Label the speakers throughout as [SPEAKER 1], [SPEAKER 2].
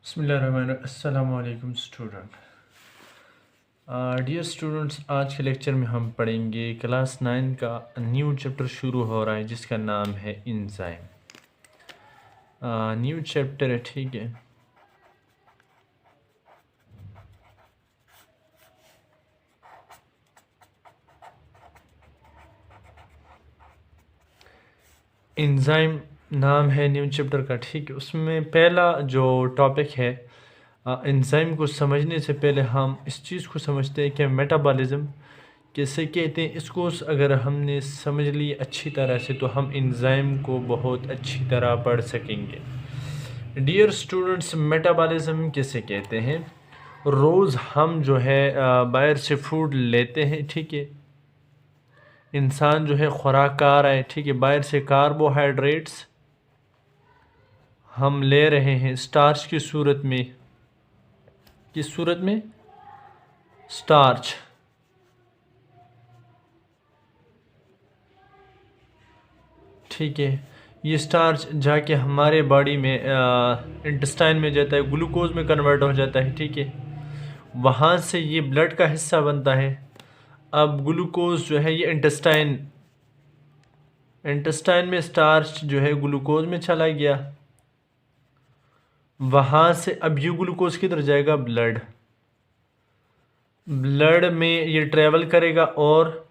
[SPEAKER 1] अस्सलामुअलैकुम student. Dear students, आज के लेक्चर में हम पढ़ेंगे क्लास 9 का न्यू चैप्टर शुरू हो रहा है जिसका नाम है एंजाइम। न्यू चैप्टर है, ठीक है। एंजाइम नाम है न्यू चैप्टर का, ठीक है। उसमें पहला जो टॉपिक है, एंजाइम को समझने से पहले हम इस चीज़ को समझते हैं कि मेटाबॉलिज्म कैसे कहते हैं। इसको अगर हमने समझ ली अच्छी तरह से तो हम एंजाइम को बहुत अच्छी तरह पढ़ सकेंगे। डियर स्टूडेंट्स, मेटाबॉलिज्म किसे कहते हैं? रोज़ हम जो है बाहर से फूड लेते हैं, ठीक है। इंसान जो है खुराक खा रहा है, ठीक है। बाहर से कार्बोहाइड्रेट्स हम ले रहे हैं स्टार्च की सूरत में। किस सूरत में? स्टार्च, ठीक है। ये स्टार्च जाके हमारे बॉडी में इंटेस्टाइन में जाता है, ग्लूकोज में कन्वर्ट हो जाता है, ठीक है। वहाँ से ये ब्लड का हिस्सा बनता है। अब ग्लूकोज जो है ये इंटेस्टाइन में स्टार्च जो है ग्लूकोज में चला गया। वहाँ से अब ये ग्लूकोज किधर जाएगा? ब्लड में ये ट्रेवल करेगा और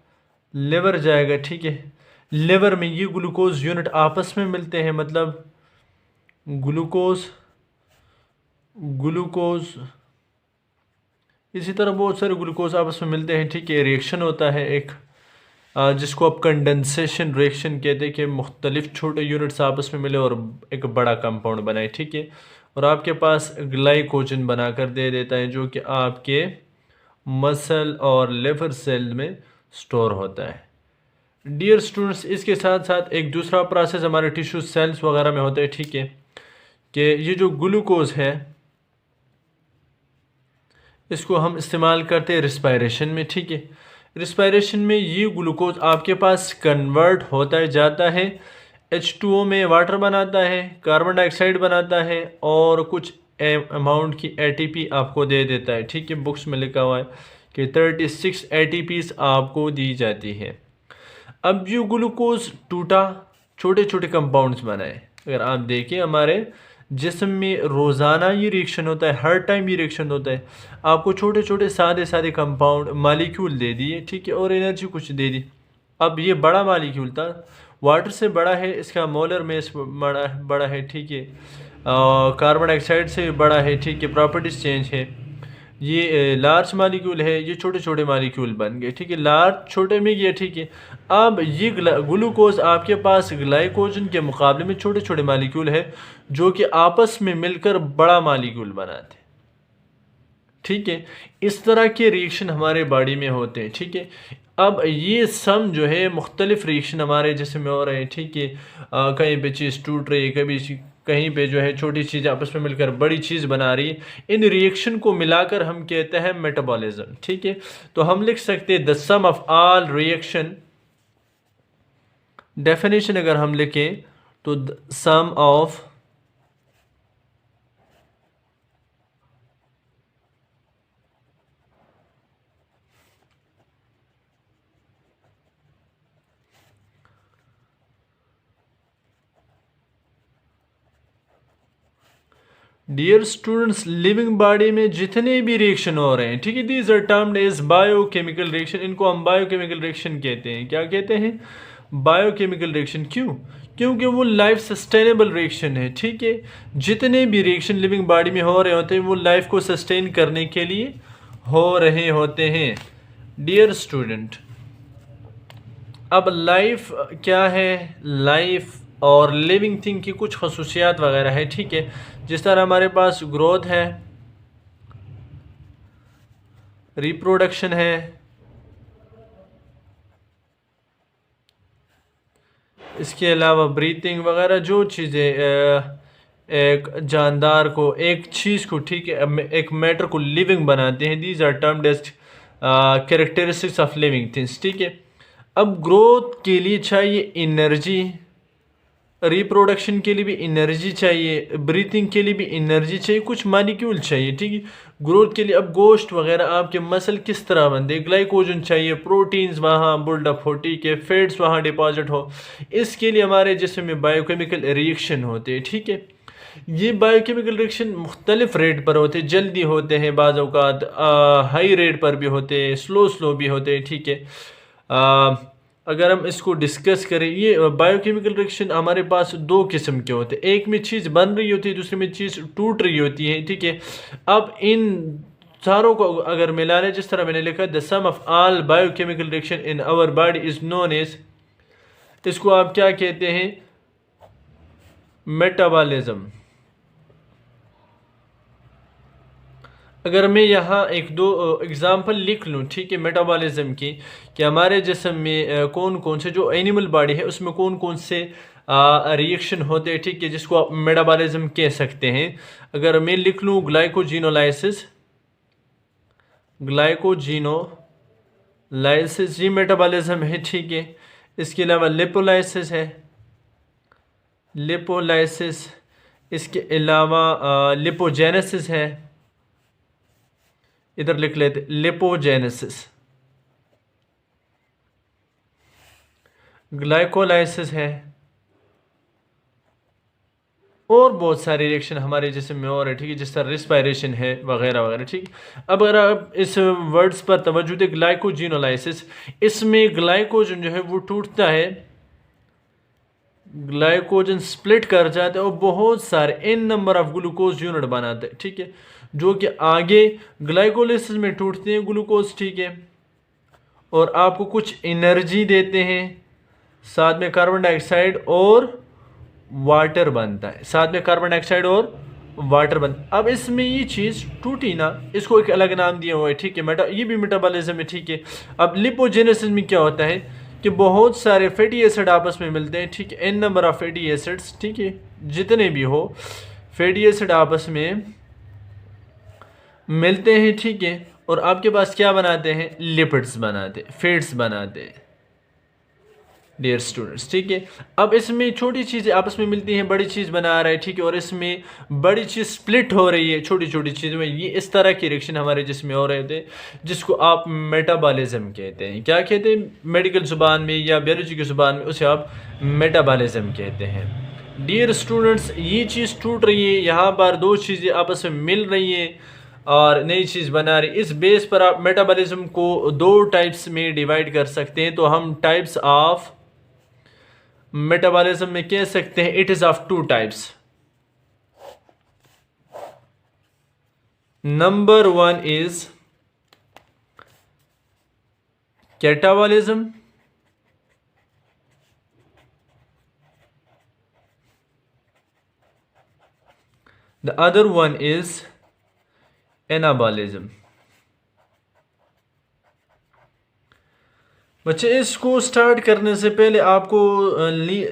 [SPEAKER 1] लिवर जाएगा, ठीक है। लिवर में ये ग्लूकोज यूनिट आपस में मिलते हैं, मतलब ग्लूकोज ग्लूकोज इसी तरह बहुत सारे ग्लूकोज आपस में मिलते हैं, ठीक है। रिएक्शन होता है एक, जिसको आप कंडेंसेशन रिएक्शन कहते हैं, कि मुख्तलिफ छोटे यूनिट्स आपस में मिले और एक बड़ा कंपाउंड बनाए, ठीक है। और आपके पास ग्लाइकोजन बनाकर दे देता है जो कि आपके मसल और लिवर सेल में स्टोर होता है। डियर स्टूडेंट्स, इसके साथ साथ एक दूसरा प्रोसेस हमारे टिश्यू सेल्स वगैरह में होता है, ठीक है। कि ये जो ग्लूकोज है इसको हम इस्तेमाल करते हैं रिस्पायरेशन में, ठीक है। रिस्पायरेशन में ये ग्लूकोज आपके पास कन्वर्ट होता है, जाता है H2O में, वाटर बनाता है, कार्बन डाइऑक्साइड बनाता है और कुछ अमाउंट की ATP आपको दे देता है, ठीक है। बुक्स में लिखा हुआ है कि 36 ATPs आपको दी जाती है। अब ये ग्लूकोज टूटा, छोटे छोटे कंपाउंड्स बनाए। अगर आप देखें हमारे जिस्म में रोज़ाना ये रिएक्शन होता है, हर टाइम ये रिएक्शन होता है। आपको छोटे छोटे सादे सादे कंपाउंड मॉलिक्यूल दे दिए, ठीक है, और एनर्जी कुछ दे दी। अब ये बड़ा मॉलिक्यूल था, वाटर से बड़ा है, इसका मोलर में बड़ा है, ठीक है। कार्बन डाइऑक्साइड से बड़ा है, ठीक है, प्रॉपर्टीज चेंज है। ये लार्ज मालिक्यूल है, ये छोटे छोटे मालिक्यूल बन गए, ठीक है। लार्ज छोटे में गया, ठीक है। अब ये ग्लूकोज आपके पास ग्लाइकोजन के मुकाबले में छोटे छोटे मालिक्यूल है जो कि आपस में मिलकर बड़ा मालिक्यूल बनाते हैं, ठीक है। इस तरह के रिएक्शन हमारे बॉडी में होते हैं, ठीक है। अब ये सम जो है मुख्तलिफ रिएक्शन हमारे जिस्म में हो रहे हैं, ठीक है। कहीं पे चीज़ टूट रही है, कहीं पे जो है छोटी चीज़ आपस में मिलकर बड़ी चीज़ बना रही है। इन रिएक्शन को मिलाकर हम कहते हैं मेटाबॉलिज्म, ठीक है। तो हम लिख सकते हैं the sum of all reaction. Definition अगर हम लिखें तो sum of dear students, living body में जितने भी रिएक्शन हो रहे हैं, ठीक है, these are termed as biochemical reaction. इनको हम बायोकेमिकल रिएक्शन कहते हैं। क्या कहते हैं? Biochemical reaction. क्यों? क्योंकि वो लाइफ सस्टेनेबल रिएक्शन है, ठीक है। जितने भी रिएक्शन लिविंग बॉडी में हो रहे होते हैं वो लाइफ को सस्टेन करने के लिए हो रहे होते हैं। डियर स्टूडेंट, अब लाइफ क्या है? लाइफ और लिविंग थिंग की कुछ खसूसियात वगैरह है, ठीक है। जिस तरह हमारे पास ग्रोथ है, रिप्रोडक्शन है, इसके अलावा ब्रीथिंग वगैरह जो चीज़ें एक जानदार को, एक चीज़ को, ठीक है, एक मैटर को लिविंग बनाते हैं, these are termed as characteristics of living things, ठीक है। अब ग्रोथ के लिए चाहिए एनर्जी, रिप्रोडक्शन के लिए भी एनर्जी चाहिए, ब्रीथिंग के लिए भी एनर्जी चाहिए, कुछ मालिक्यूल चाहिए, ठीक है। ग्रोथ के लिए अब गोश्त वगैरह आपके मसल किस तरह बनते, ग्लाइकोजन चाहिए, प्रोटीन्स वहाँ बिल्डअप हो, ठीक है, फैट्स वहाँ डिपॉजिट हो, इसके लिए हमारे जिस्म में बायोकेमिकल रिएक्शन होते हैं, ठीक है। ये बायोकेमिकल रिएक्शन मुख्तलिफ रेट पर होते हैं, जल्दी होते हैं, बाज़ औक़ात हाई रेट पर भी होते हैं, स्लो स्लो भी होते हैं, ठीक है। अगर हम इसको डिस्कस करें, ये बायोकेमिकल रिएक्शन हमारे पास दो किस्म के होते हैं, एक में चीज़ बन रही होती है, दूसरे में चीज़ टूट रही होती है, ठीक है। अब इन सारों को अगर मिला लें, जिस तरह मैंने लिखा, the sum of all biochemical reaction in our body is known as, इसको आप क्या कहते हैं, मेटाबॉलिज्म। अगर मैं यहाँ एक दो एग्ज़ाम्पल लिख लूँ, ठीक है, मेटाबॉलिज्म की, कि हमारे जिस्म में कौन कौन से, जो एनिमल बॉडी है उसमें कौन कौन से रिएक्शन होते हैं, ठीक है, जिसको आप मेटाबॉलिज्म कह सकते हैं। अगर मैं लिख लूँ ग्लाइकोजिनोलाइसिस, ग्लाइकोजिनोलाइसिस ये मेटाबॉलिज्म है, ठीक है। इसके अलावा लिपोलाइसिस है, लिपोलाइसिस, इसके अलावा लिपोजेनेसिस है, इधर लिख लेते लिपोजेनेसिस, ग्लाइकोलाइसिस है, और बहुत सारे रिएक्शन हमारे जिस्म में और है, ठीक है, जिस तरह रिस्पायरेशन है वगैरह वगैरह, ठीक। अब अगर आप इस वर्ड्स पर तवज्जो दें, ग्लाइकोजिनोलाइसिस, इसमें ग्लाइकोजन जो है वो टूटता है, ग्लाइकोजन स्प्लिट कर जाते हैं और बहुत सारे n number of glucose unit बनाते हैं, ठीक है, जो कि आगे ग्लाइकोलाइसिस में टूटते हैं ग्लूकोज, ठीक है, और आपको कुछ एनर्जी देते हैं, साथ में कार्बन डाइऑक्साइड और वाटर बनता है, साथ में कार्बन डाइऑक्साइड और वाटर बनता है। अब इसमें ये चीज़ टूटी ना, इसको एक अलग नाम दिया हुआ है, ठीक है, ये भी मेटाबॉलिज्म है, ठीक है। अब लिपोजेनेसिस में क्या होता है कि बहुत सारे फैटी एसिड आपस में मिलते हैं, ठीक है, an number of fatty acids, ठीक है, जितने भी हो फैटी एसिड आपस में मिलते हैं, ठीक है, और आपके पास क्या बनाते हैं, लिपिड्स बनाते, फैट्स बनाते हैं, डियर स्टूडेंट्स, ठीक है। अब इसमें छोटी चीज़ें आपस में मिलती हैं, बड़ी चीज़ बना रहा है, ठीक है, और इसमें बड़ी चीज़ स्प्लिट हो रही है छोटी छोटी चीज़ों में, ये इस तरह की रिएक्शन हमारे जिसमें हो रहे थे, जिसको आप मेटाबॉलिज्म कहते हैं। क्या कहते हैं मेडिकल ज़ुबान में या बायोलॉजी की ज़ुबान में, उसे आप मेटाबॉलिज्म कहते हैं। डियर स्टूडेंट्स, ये चीज़ टूट रही है, यहाँ पर दो चीज़ें आपस में मिल रही हैं और नई चीज़ बना रही, इस बेस पर आप मेटाबॉलिज्म को दो टाइप्स में डिवाइड कर सकते हैं। तो हम टाइप्स ऑफ मेटाबॉलिज्म में कह सकते हैं it is of two types. Number one is catabolism, the other one is anabolism. बच्चे, इसको स्टार्ट करने से पहले आपको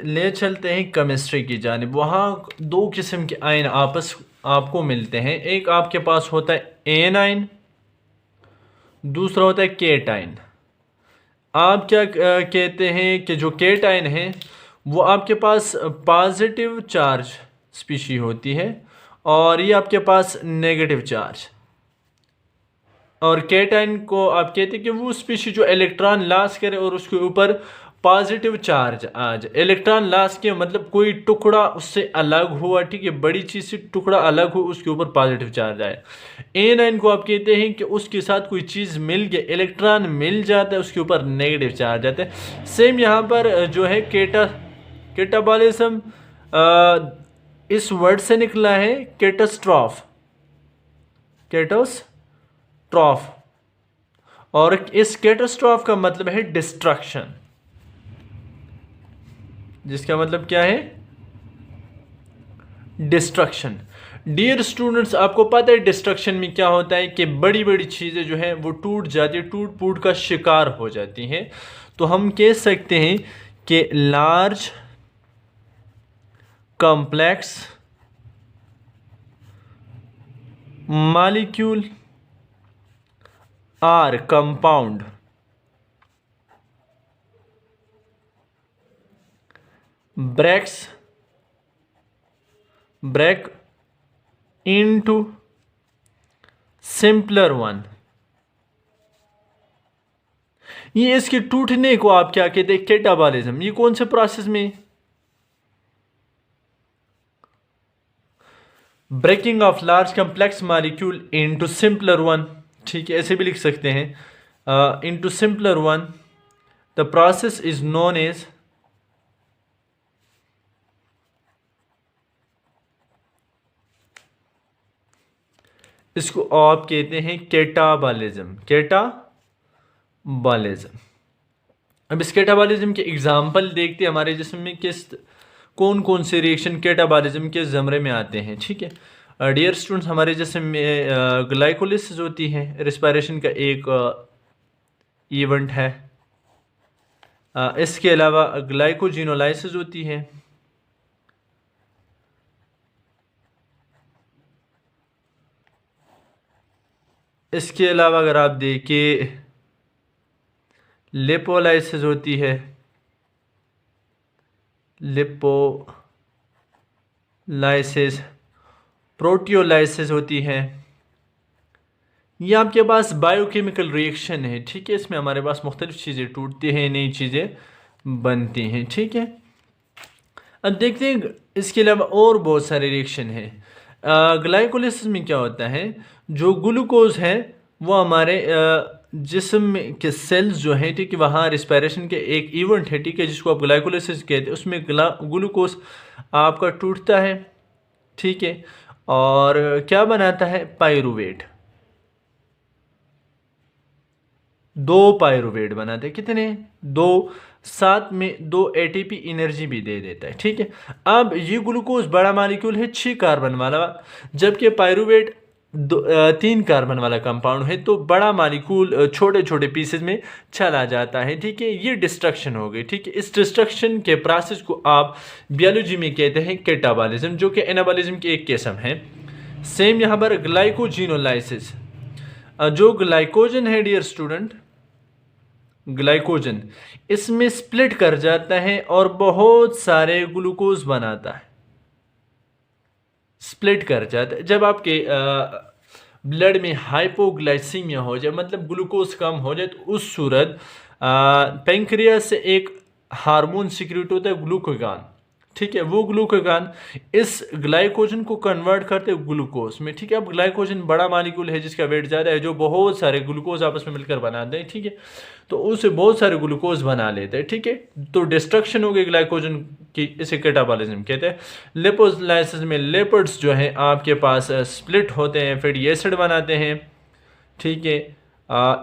[SPEAKER 1] ले चलते हैं केमिस्ट्री की जानिब। वहाँ दो किस्म के आयन आपको मिलते हैं, एक आपके पास होता है एन आयन, दूसरा होता है केट आयन। आप क्या कहते हैं कि जो केट आयन है वो आपके पास पॉजिटिव चार्ज स्पीशी होती है और ये आपके पास नेगेटिव चार्ज। और कैटायन को आप कहते हैं कि वो स्पीशी जो इलेक्ट्रॉन लॉस करे और उसके ऊपर पॉजिटिव चार्ज आ जाए। इलेक्ट्रॉन लॉस के मतलब कोई टुकड़ा उससे अलग हुआ, ठीक है, बड़ी चीज़ से टुकड़ा अलग हो, उसके ऊपर पॉजिटिव चार्ज आए। एनायन को आप कहते हैं कि उसके साथ कोई चीज़ मिल गया, इलेक्ट्रॉन मिल जाता है, उसके ऊपर नेगेटिव चार्ज आता है। सेम यहाँ पर जो है कैटाबॉलिज्म इस वर्ड से निकला है कैटास्ट्रॉफ, कैटास्ट्रॉफ, और इस कैटास्ट्रॉफ का मतलब है डिस्ट्रक्शन, जिसका मतलब क्या है, डिस्ट्रक्शन। डियर स्टूडेंट्स, आपको पता है डिस्ट्रक्शन में क्या होता है कि बड़ी बड़ी चीज़ें जो है वो टूट जाती है, टूट फूट का शिकार हो जाती हैं। तो हम कह सकते हैं कि large complex molecule or compound breaks break into simpler one. ये इसके टूटने को आप क्या कहते हैं? कैटाबॉलिज्म। ये कौन से प्रोसेस में? Breaking of large complex molecule into simpler one. ठीक है, ऐसे भी लिख सकते हैं, into simpler one. The process is known as इसको आप कहते हैं कैटाबॉलिज्म। कैटाबॉलिज्म। अब इस कैटाबॉलिज्म के एग्जाम्पल देखते हैं हमारे जिस्म में कौन कौन से रिएक्शन कैटाबॉलिज्म के ज़मरे में आते हैं। ठीक है डियर स्टूडेंट्स, हमारे जिस्म में ग्लाइकोलिसिस होती है, रिस्पायरेशन का एक इवेंट है। इसके अलावा ग्लाइकोजिनोलाइसिस होती है। इसके अलावा अगर आप देखें लिपोलाइसिस होती है, लिपोलाइसिस, प्रोटियोलाइसिस होती है। ये आपके पास बायोकेमिकल रिएक्शन है। ठीक है, इसमें हमारे पास मुख्तलिफ चीज़ें टूटती हैं, नई चीज़ें बनती हैं। ठीक है, अब देखते हैं इसके अलावा और बहुत सारे रिएक्शन हैं। ग्लाइकोलिसिस में क्या होता है? जो ग्लूकोज है वो हमारे जिस्म के सेल्स जो हैं, ठीक है, वहाँ रिस्पायरेशन के एक इवेंट है, ठीक है, जिसको आप ग्लाइकोलिसिस कहते हैं। उसमें ग्लूकोज आपका टूटता है। ठीक है, और क्या बनाता है? पायरुवेट। दो पायरुवेट बनाते हैं। कितने? दो। साथ में दो एटीपी एनर्जी भी दे देता है। ठीक है, अब ये ग्लूकोज बड़ा मॉलिक्यूल है 6 कार्बन वाला, जबकि पायरुवेट 3 कार्बन वाला कंपाउंड है। तो बड़ा मॉलिक्यूल छोटे छोटे पीसेस में चला जाता है। ठीक है, ये डिस्ट्रक्शन हो गई। ठीक है, इस डिस्ट्रक्शन के प्रोसेस को आप बायोलॉजी में कहते हैं कैटाबॉलिज्म, जो कि एनाबॉलिज्म की एक किस्म है। सेम यहाँ पर ग्लाइकोजिनोलाइसिस। जो ग्लाइकोजन है डियर स्टूडेंट, ग्लाइकोजन इसमें स्प्लिट कर जाता है और बहुत सारे ग्लूकोज बनाता है। स्प्लिट कर जाता है। जब आपके ब्लड में हाइपोग्लाइसीमिया हो जाए, मतलब ग्लूकोज कम हो जाए, तो उस सूरत पेंक्रियास से एक हार्मोन सिक्रेट होता है ग्लूकागॉन। ठीक है, वो ग्लूकागॉन इस ग्लाइकोजन को कन्वर्ट करते हैं ग्लूकोज में। ठीक है, अब ग्लाइकोजन बड़ा मॉलिक्यूल है जिसका वेट ज़्यादा है, जो बहुत सारे ग्लूकोज आपस में मिलकर बनाते हैं। ठीक है, तो उसे बहुत सारे ग्लूकोज बना लेते हैं। ठीक है, तो डिस्ट्रक्शन हो गई ग्लाइकोजन की, इसे कैटाबॉलिज्म कहते हैं। लिपोलाइसिस में लिपिड्स जो हैं आपके पास स्प्लिट होते हैं, फैटी एसिड बनाते हैं। ठीक है,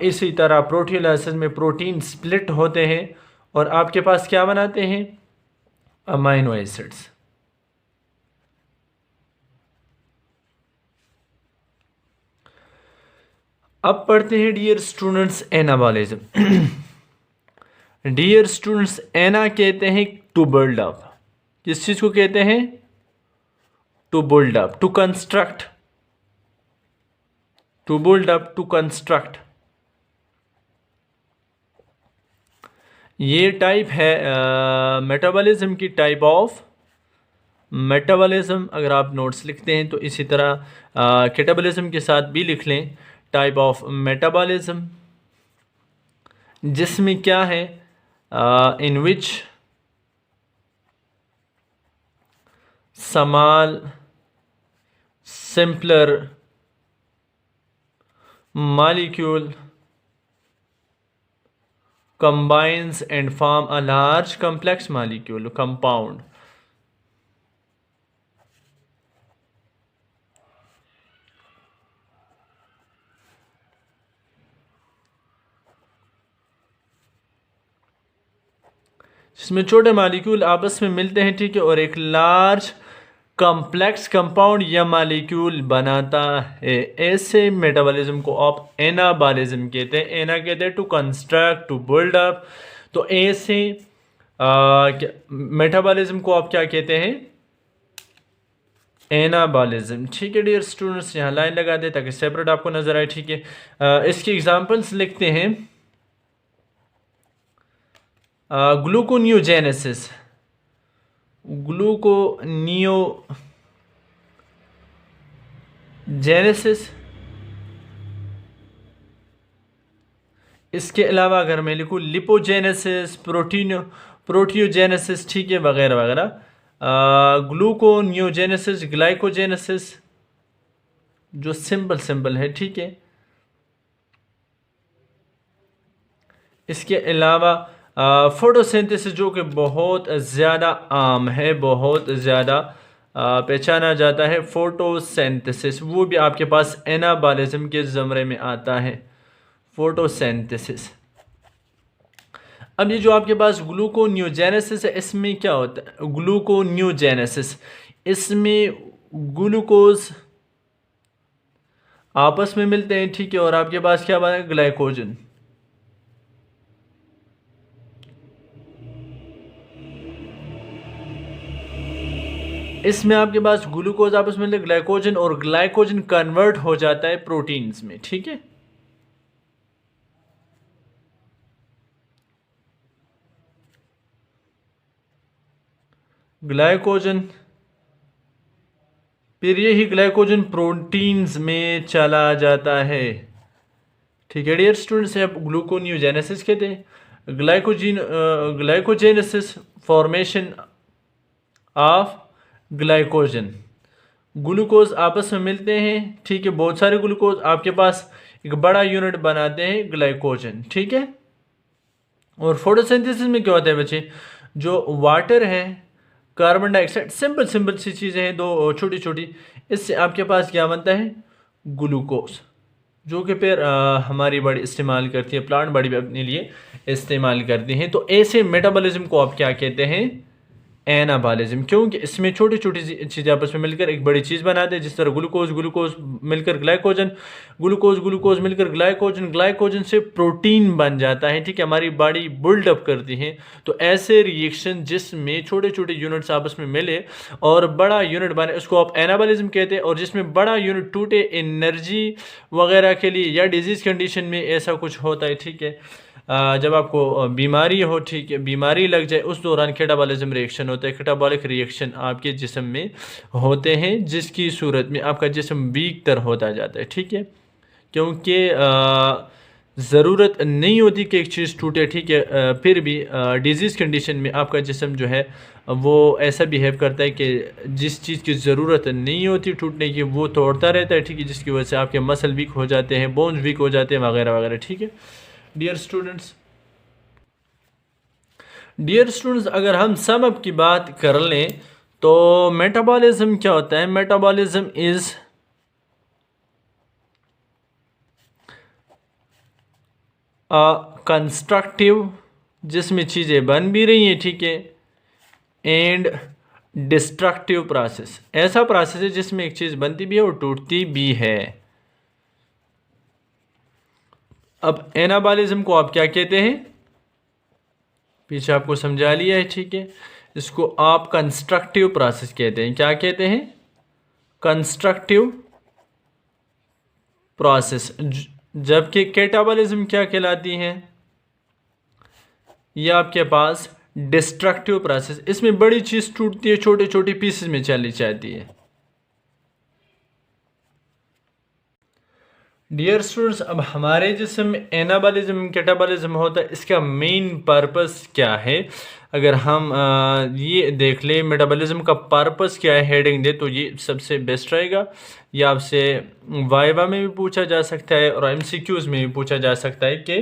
[SPEAKER 1] इसी तरह प्रोटियोलाइसिस में प्रोटीन स्प्लिट होते हैं और आपके पास क्या बनाते हैं? Amino acids. अब पढ़ते हैं dear students anabolism. Dear students, ana कहते हैं टू बिल्ड अप। किस चीज को कहते हैं? To build up, to construct, to build up, to construct. ये टाइप है मेटाबॉलिज्म की, टाइप ऑफ मेटाबॉलिज्म। अगर आप नोट्स लिखते हैं तो इसी तरह कैटाबॉलिज्म के साथ भी लिख लें, टाइप ऑफ मेटाबॉलिज्म, जिसमें क्या है? In which small simpler molecule combines and form a large complex molecule compound. जिसमें छोटे मॉलिक्यूल आपस में मिलते हैं, ठीक है, और एक लार्ज कॉम्प्लेक्स कंपाउंड या मॉलिक्यूल बनाता है। ऐसे मेटाबॉलिज्म को आप एनाबॉलिज्म कहते हैं। एना कहते हैं to construct, to build up. तो ऐसे मेटाबॉलिज्म को आप क्या कहते हैं? एनाबॉलिज्म। ठीक है डियर स्टूडेंट्स, यहाँ लाइन लगा दे ताकि सेपरेट आपको नजर आए। ठीक है, इसकी एग्जांपल्स लिखते हैं। Gluconeogenesis, gluconeogenesis genesis. इसके अलावा अगर मैं लिखूँ लिपोजेनेसिस, प्रोटियोजेनेसिस, ठीक है, वगैरह वगैरह, ग्लूकोनियोजेनेसिस, ग्लाइकोजेनेसिस, जो सिंपल सिंपल है, ठीक है। इसके अलावा फोटोसिंथेसिस, जो कि बहुत ज़्यादा आम है, बहुत ज़्यादा पहचाना जाता है, फोटोसिंथेसिस, वो भी आपके पास एनाबॉलिज्म के ज़मरे में आता है, फोटोसिंथेसिस। अब ये जो आपके पास ग्लूकोनियोजेनेसिस है, इसमें क्या होता है? ग्लूकोनियोजेनेसिस, इसमें ग्लूकोज आपस में मिलते हैं, ठीक है, और आपके पास क्या बना है? ग्लाइकोजन। इसमें आपके पास ग्लूकोज आपस में मिलते, ग्लाइकोजन, और ग्लाइकोजन कन्वर्ट हो जाता है प्रोटीन्स में, ठीक है। ग्लाइकोजन, फिर यही ग्लाइकोजन प्रोटीन्स में चला जाता है, ठीक है डियर स्टूडेंट्स। आप ग्लूकोनियोजेनेसिस कहते हैं। Glycogenesis, formation of glycogen, glucose आपस में मिलते हैं, ठीक है, बहुत सारे ग्लूकोज आपके पास एक बड़ा यूनिट बनाते हैं ग्लाइकोजन, ठीक है। और फोटोसिंथेसिस में क्या होता है बच्चे? जो वाटर है, कार्बन डाइऑक्साइड, सिंपल सिंपल सी चीज़ें हैं, दो छोटी छोटी, इससे आपके पास क्या बनता है? ग्लूकोज, जो कि फिर हमारी बॉडी इस्तेमाल करती है, प्लांट बॉडी भी अपने लिए इस्तेमाल करती हैं। तो ऐसे मेटाबॉलिज्म को आप क्या कहते हैं? एनाबॉलिज्म, क्योंकि इसमें छोटी छोटी चीज़ें आपस में मिलकर एक बड़ी चीज़ बनाते हैं, जिस तरह ग्लूकोज, ग्लूकोज मिलकर ग्लाइकोजन, ग्लूकोज ग्लूकोज मिलकर ग्लाइकोजन, ग्लाइकोजन से प्रोटीन बन जाता है, ठीक है, हमारी बॉडी बिल्डअप करती है। तो ऐसे रिएक्शन जिसमें छोटे छोटे यूनिट्स आपस में मिले और बड़ा यूनिट बने, उसको आप एनाबॉलिज्म कहते हैं। और जिसमें बड़ा यूनिट टूटे एनर्जी वगैरह के लिए या डिजीज़ कंडीशन में ऐसा कुछ होता है, ठीक है, जब आपको बीमारी हो, ठीक है, बीमारी लग जाए, उस दौरान कैटाबॉलिज्म रिएक्शन होता है। कैटाबॉलिक रिएक्शन आपके जिस्म में होते हैं, जिसकी सूरत में आपका जिस्म वीक तर होता जाता है, ठीक है, क्योंकि ज़रूरत नहीं होती कि एक चीज़ टूटे, ठीक है, फिर भी डिजीज़ कंडीशन में आपका जिस्म जो है वो ऐसा बिहेव करता है कि जिस चीज़ की ज़रूरत नहीं होती टूटने की, वो तोड़ता रहता है, ठीक है, जिसकी वजह से आपके मसल वीक हो जाते हैं, बोन्स वीक हो जाते हैं, वगैरह वगैरह, ठीक है डियर स्टूडेंट्स। डियर स्टूडेंट्स, अगर हम सम अप की बात कर लें तो मेटाबॉलिज्म क्या होता है? मेटाबॉलिज्म इज कंस्ट्रक्टिव, जिसमें चीज़ें बन भी रही हैं, ठीक है, एंड डिस्ट्रक्टिव प्रोसेस, ऐसा प्रोसेस है जिसमें एक चीज़ बनती भी है और टूटती भी है। अब एनाबॉलिज्म को आप क्या कहते हैं? पीछे आपको समझा लिया है, ठीक है, इसको आप कंस्ट्रक्टिव प्रोसेस कहते हैं। क्या कहते हैं? Constructive process. जबकि कैटाबॉलिज्म क्या कहलाती हैं? ये आपके पास डिस्ट्रक्टिव प्रोसेस, इसमें बड़ी चीज़ टूटती है, छोटे छोटे पीसेस में चली जाती है। डियर स्टूडेंट्स, अब हमारे जिसम एनाबॉलिज्म कैटाबॉलिज्म होता है, इसका मेन पर्पस क्या है? अगर हम ये देख लें मेटाबॉलिज्म का पर्पस क्या है, हेडिंग दे तो ये सबसे बेस्ट रहेगा। ये आपसे वाइवा में भी पूछा जा सकता है और एमसीक्यूज़ में भी पूछा जा सकता है कि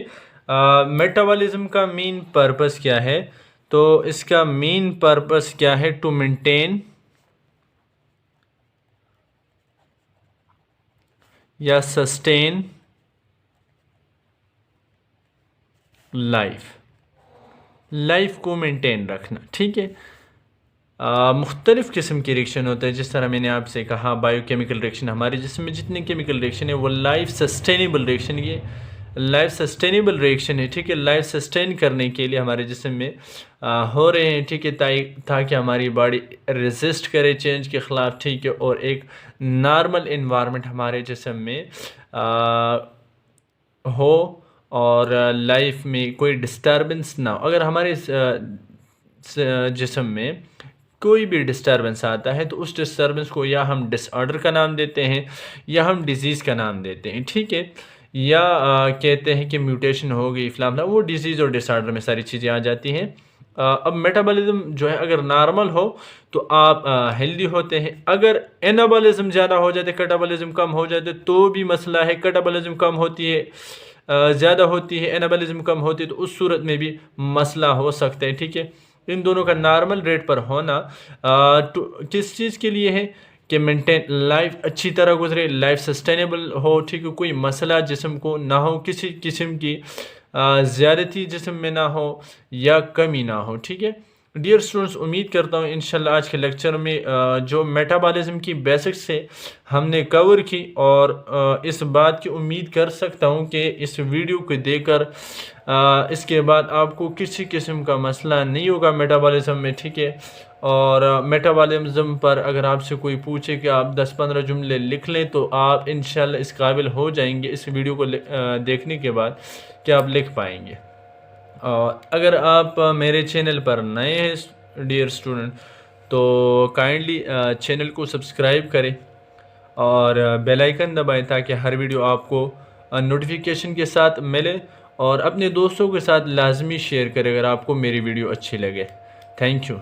[SPEAKER 1] मेटाबॉलिज्म का मेन पर्पस क्या है। तो इसका मेन पर्पस क्या है? टू मेंटेन या सस्टेन लाइफ को मेंटेन रखना, ठीक है। मुख्तलिफ़ किस्म के रिएक्शन होते हैं, जिस तरह मैंने आपसे कहा बायोकेमिकल रिएक्शन, हमारे जिसम में जितने केमिकल रिएक्शन है वो लाइफ सस्टेनेबल रिएक्शन, ये लाइफ सस्टेनेबल रिएक्शन है, ठीक है। लाइफ सस्टेन करने के लिए हमारे जिसम में हो रहे हैं, ठीक है, ताकि हमारी बॉडी रेजिस्ट करे चेंज के ख़िलाफ़, ठीक है, और एक नॉर्मल इन्वायरमेंट हमारे जिसम में हो और लाइफ में कोई डिस्टर्बेंस ना हो। अगर हमारे जिसम में कोई भी डिस्टर्बेंस आता है तो उस डिस्टर्बेंस को या हम डिसऑर्डर का नाम देते हैं या हम डिजीज़ का नाम देते हैं, ठीक है। या कहते हैं कि म्यूटेशन हो गई फलाना, वो डिजीज़ और डिसऑर्डर में सारी चीज़ें आ जाती हैं। अब मेटाबॉलिज्म जो है अगर नॉर्मल हो तो आप हेल्दी होते हैं। अगर एनाबॉलिज्म ज़्यादा हो जाते, कैटाबॉलिज्म कम हो जाते तो भी मसला है। कैटाबॉलिज्म कम होती है, ज़्यादा होती है, एनाबॉलिज्म कम होती है तो उस सूरत में भी मसला हो सकता है, ठीक है। इन दोनों का नॉर्मल रेट पर होना किस चीज़ के लिए है कि मेंटेन लाइफ अच्छी तरह गुजरे, लाइफ सस्टेनेबल हो, ठीक है। कोई मसला जिस्म को ना हो, किसी किस्म की ज़्यादती जिस्म में ना हो या कमी ना हो, ठीक है। डियर स्टूडेंट्स, उम्मीद करता हूँ इंशाल्लाह आज के लेक्चर में जो मेटाबॉलिज्म की बेसिक्स है हमने कवर की, और इस बात की उम्मीद कर सकता हूँ कि इस वीडियो को देखकर इसके बाद आपको किसी किस्म का मसला नहीं होगा मेटाबॉलिज्म में, ठीक है। और मेटाबॉलिज्म पर अगर आपसे कोई पूछे कि आप 10-15 जुमले लिख लें तो आप इंशाल्लाह इस काबिल हो जाएंगे इस वीडियो को देखने के बाद कि आप लिख पाएंगे। और अगर आप मेरे चैनल पर नए हैं डियर स्टूडेंट तो काइंडली चैनल को सब्सक्राइब करें और बेल आइकन दबाएं ताकि हर वीडियो आपको नोटिफिकेशन के साथ मिले, और अपने दोस्तों के साथ लाजमी शेयर करें अगर आपको मेरी वीडियो अच्छी लगे। Thank you.